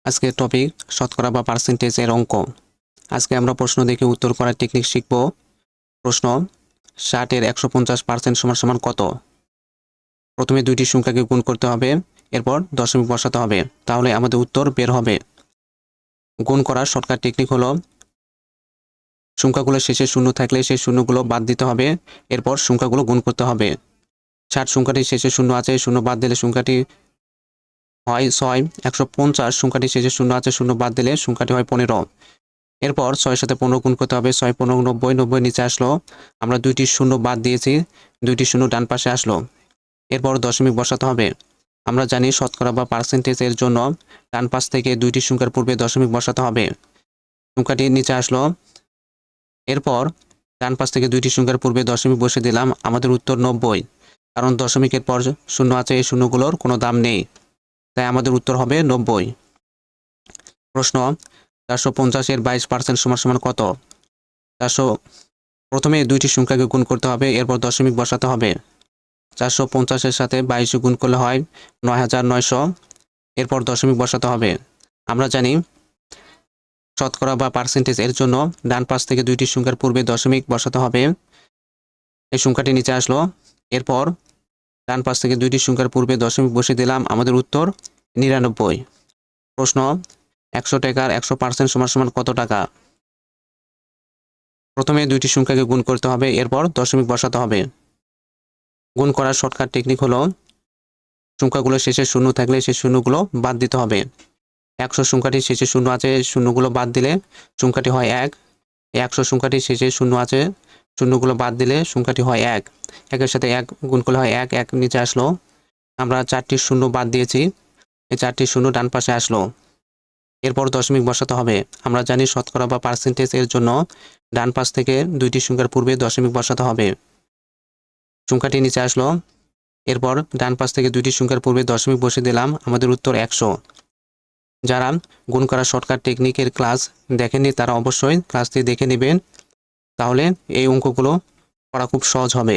আজকের টপিক শতকরা বা পার্সেন্টেজের অঙ্ক। আজকে আমরা প্রশ্ন দেখে উত্তর করার টেকনিক শিখব। প্রশ্ন 60 এর 150% সমান সমান কত? প্রথমে দুইটি সংখ্যাকে গুণ করতে হবে, এরপর দশমিক বসাতে হবে, তাহলে আমাদের উত্তর বের হবে। গুণ করার শর্টকাট টেকনিক হলো সংখ্যাগুলো শেষে শূন্য থাকলে সেই শূন্যগুলো বাদ দিতে হবে, এরপর সংখ্যাগুলো গুণ করতে হবে। 60 সংখ্যাটি শেষে শূন্য আছে, শূন্য বাদ দিলে সংখ্যাটি হয় 6। 150 সংখ্যাটি শেষে শূন্য আছে, শূন্য বাদ দিলে সংখ্যাটি হয় 15। এরপর 6 সাথে 15 গুণ করতে হবে, 6 15 90, 90 নিচে আসলো, আমরা দুইটি শূন্য বাদ দিয়েছি, দুইটি শূন্য ডান পাশে আসলো। এরপর দশমিক বসাতে হবে। আমরা জানি শতকরা বা পার্সেন্টেজের জন্য ডান পাশ থেকে দুইটি সংখ্যার পূর্বে দশমিক বসাতে হবে। সংখ্যাটি নিচে আসলো, এরপর ডান পাশ থেকে দুইটি সংখ্যার পূর্বে দশমিক বসে দিলাম, আমাদের উত্তর 90। কারণ দশমিকের পর শূন্য আছে, এই শূন্যগুলোর কোনো দাম নেই, তাই আমাদের উত্তর হবে 90। প্রশ্ন 450 এর 22% সমান সমান কত? 400 প্রথমে দুইটি সংখ্যাকে গুণ করতে হবে, এরপর দশমিক বসাতে হবে। 450 এর সাথে 22 গুণ করলে হয় 9900, এরপর দশমিক বসাতে হবে। আমরা জানি শতকরা বা পার্সেন্টেজ এর জন্য ডান পাশ থেকে দুইটি সংখ্যার পূর্বে দশমিক বসাতে হবে। এই সংখ্যাটি নিচে আসলো, এরপর ডান পাশ থেকে দুইটি সংখ্যার পূর্বে দশমিক বসে দিলাম, আমাদের উত্তর 99। প্রশ্ন 100 টাকার 100% সমান সমান কত টাকা? প্রথমে দুইটি সংখ্যাকে গুণ করতে হবে, এরপর দশমিক বসাতে হবে। গুণ করার শর্টকাট টেকনিক হলো সংখ্যাগুলো শেষে শূন্য থাকলে সেই শূন্যগুলো বাদ দিতে হবে। 100 সংখ্যাটি শেষে শূন্য আছে, শূন্যগুলো বাদ দিলে সংখ্যাটি হয় 1। 100 সংখ্যাটি শেষে শূন্য আছে, শূন্যগুলো বাদ দিলে সংখ্যাটি হয় 1। 1-এর সাথে 1 গুণ করলে হয় 1, 1 নিচে আসলো, আমরা 4টি শূন্য বাদ দিয়েছি, এই 4টি শূন্য ডান পাশে আসলো। এরপর দশমিক বসাতে হবে। আমরা জানি শতকরা বা পার্সেন্টেজ এর জন্য ডান পাশ থেকে দুইটি সংখ্যার পূর্বে দশমিক বসাতে হবে। সংখ্যাটি নিচে আসলো, এরপর ডান পাশ থেকে দুইটি সংখ্যার পূর্বে দশমিক বসে দিলাম, আমাদের উত্তর 100। যারা গুণ করা শর্টকাট টেকনিকের ক্লাস দেখেননি তারা অবশ্যই ক্লাসটি দেখে নেবেন, তাহলে এই অঙ্কগুলো করা খুব সহজ হবে।